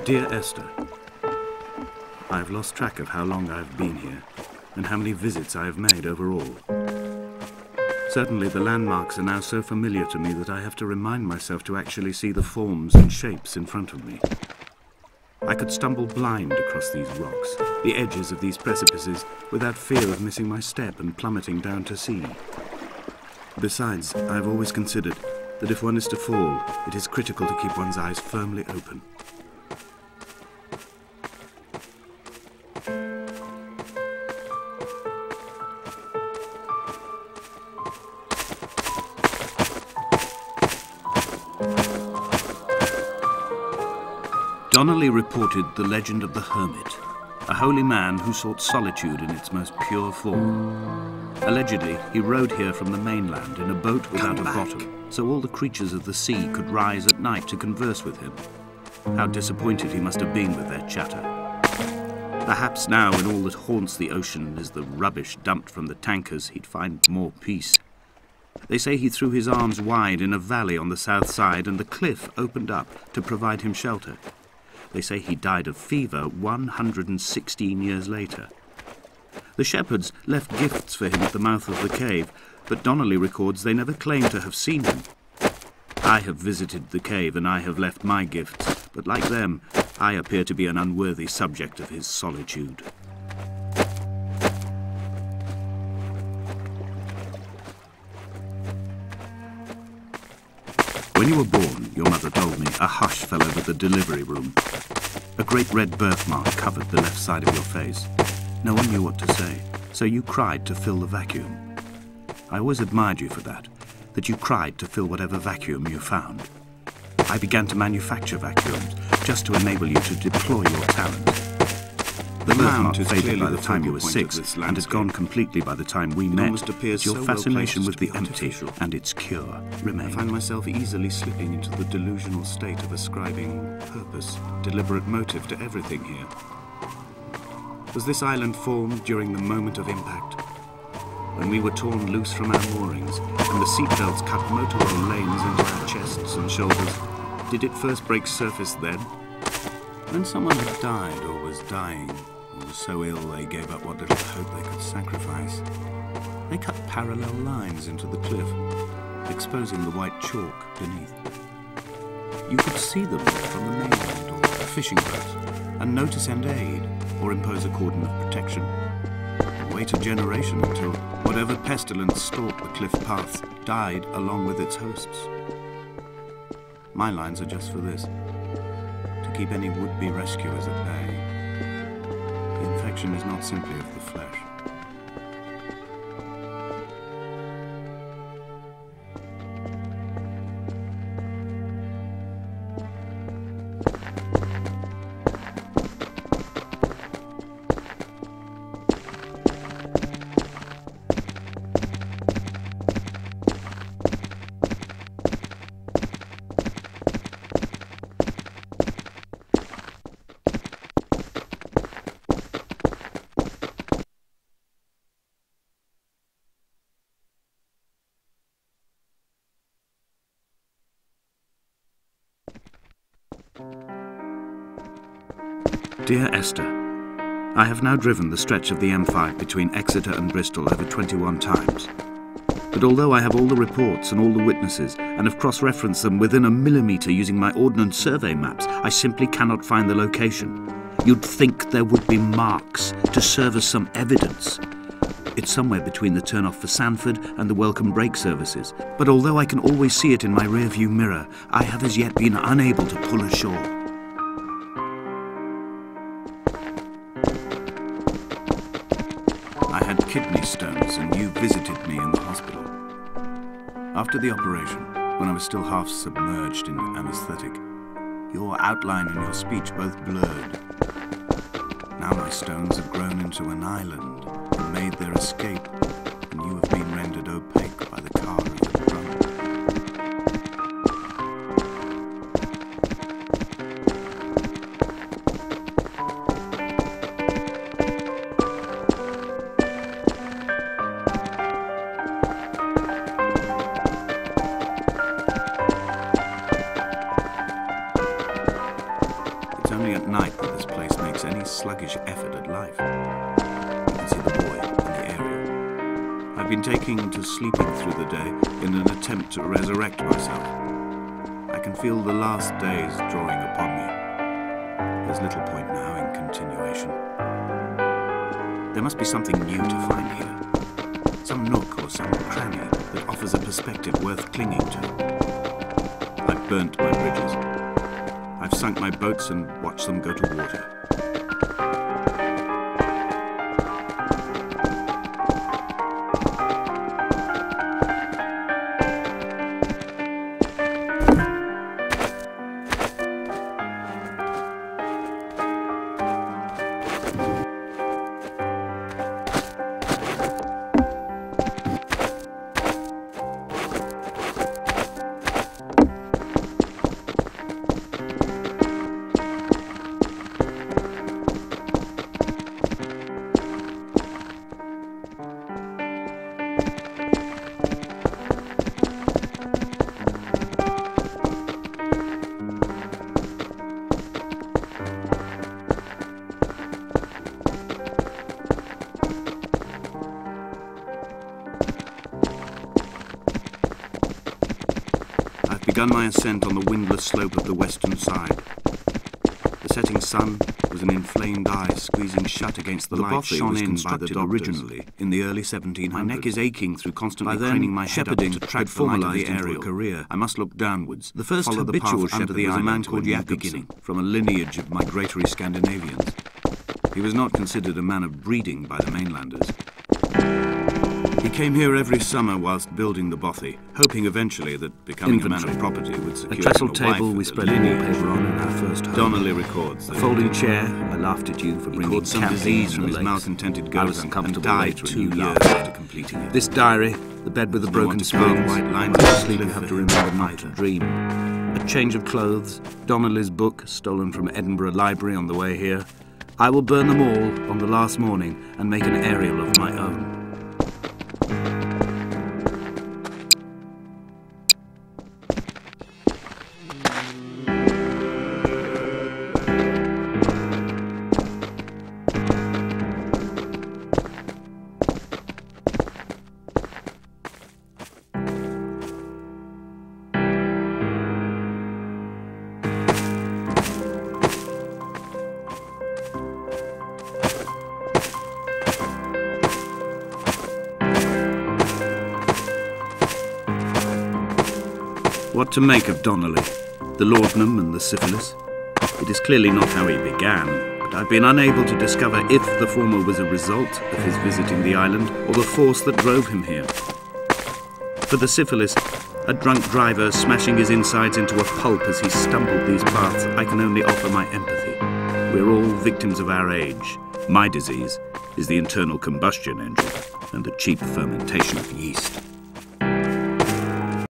Dear Esther, I've lost track of how long I've been here and how many visits I have made overall. Certainly the landmarks are now so familiar to me that I have to remind myself to actually see the forms and shapes in front of me. I could stumble blind across these rocks, the edges of these precipices, without fear of missing my step and plummeting down to sea. Besides, I've always considered that if one is to fall, it is critical to keep one's eyes firmly open. Donnelly reported the legend of the hermit, a holy man who sought solitude in its most pure form. Allegedly, he rode here from the mainland in a boat without a bottom, so all the creatures of the sea could rise at night to converse with him. How disappointed he must have been with their chatter. Perhaps now, when all that haunts the ocean is the rubbish dumped from the tankers, he'd find more peace. They say he threw his arms wide in a valley on the south side, and the cliff opened up to provide him shelter. They say he died of fever 116 years later. The shepherds left gifts for him at the mouth of the cave, but Donnelly records they never claimed to have seen him. I have visited the cave and I have left my gifts, but like them, I appear to be an unworthy subject of his solitude. When you were born, your mother told me, a hush fell over the delivery room. A great red birthmark covered the left side of your face. No one knew what to say, so you cried to fill the vacuum. I always admired you for that you cried to fill whatever vacuum you found. I began to manufacture vacuums, just to enable you to deploy your talent. The birthmark faded by the time you were 6, and had gone completely by the time we met, but your fascination with the empty and its cure remained. I find myself easily slipping into the delusional state of ascribing purpose, deliberate motive to everything here. Was this island formed during the moment of impact? When we were torn loose from our moorings, and the seatbelts cut motorway lanes into our chests and shoulders, did it first break surface then? When someone had died or was dying, or was so ill they gave up what little hope they could sacrifice, they cut parallel lines into the cliff, exposing the white chalk beneath. You could see them from the mainland or a fishing boat, and know to send aid or impose a cordon of protection. Wait a generation until whatever pestilence stalked the cliff paths died along with its hosts. My lines are just for this: to keep any would-be rescuers at bay. The infection is not simply of the flesh. Dear Esther, I have now driven the stretch of the M5 between Exeter and Bristol over 21 times. But although I have all the reports and all the witnesses, and have cross-referenced them within a millimetre using my Ordnance Survey maps, I simply cannot find the location. You'd think there would be marks to serve as some evidence. It's somewhere between the turn-off for Sanford and the welcome brake services, but although I can always see it in my rear-view mirror, I have as yet been unable to pull ashore. I had kidney stones and you visited me in the hospital. After the operation, when I was still half submerged in anaesthetic, your outline and your speech both blurred. Now my stones have grown into an island and made their escape, and you have been rendered opaque by the car of the drum. only at night that this place makes any sluggish effort at life. You can see the boy and the area. I've been taking to sleeping through the day in an attempt to resurrect myself. I can feel the last days drawing upon me. There's little point now in continuation. There must be something new to find here. Some nook or some cranny that offers a perspective worth clinging to. I've burnt my bridges. I've sunk my boats and watched them go to water. Begun my ascent on the windless slope of the western side. The setting sun was an inflamed eye squeezing shut against the light shone in by the doctors originally in the early 1700s. My neck is aching through constantly craning my head up to track the light of the aerial career. I must look downwards. The first habitual shepherd was a man called Jakobsen, from a lineage of migratory Scandinavians. He was not considered a man of breeding by the mainlanders. He came here every summer whilst building the bothy, hoping eventually that becoming a man of property would secure a trestle him a table wife we spread wallpaper on in our first home. Donnelly records A folding chair. I laughed at you for bringing some disease from his malcontented girls and died 2 years after completing it. This diary, the bed with the broken springs. White lines When you sleep, you have to remember not to dream. A change of clothes, Donnelly's book, stolen from Edinburgh Library on the way here. I will burn them all on the last morning and make an aerial of my own. What to make of Donnelly, the laudanum and the syphilis? It is clearly not how he began, but I've been unable to discover if the former was a result of his visiting the island or the force that drove him here. For the syphilis, a drunk driver smashing his insides into a pulp as he stumbled these paths, I can only offer my empathy. We're all victims of our age. My disease is the internal combustion engine and the cheap fermentation of yeast.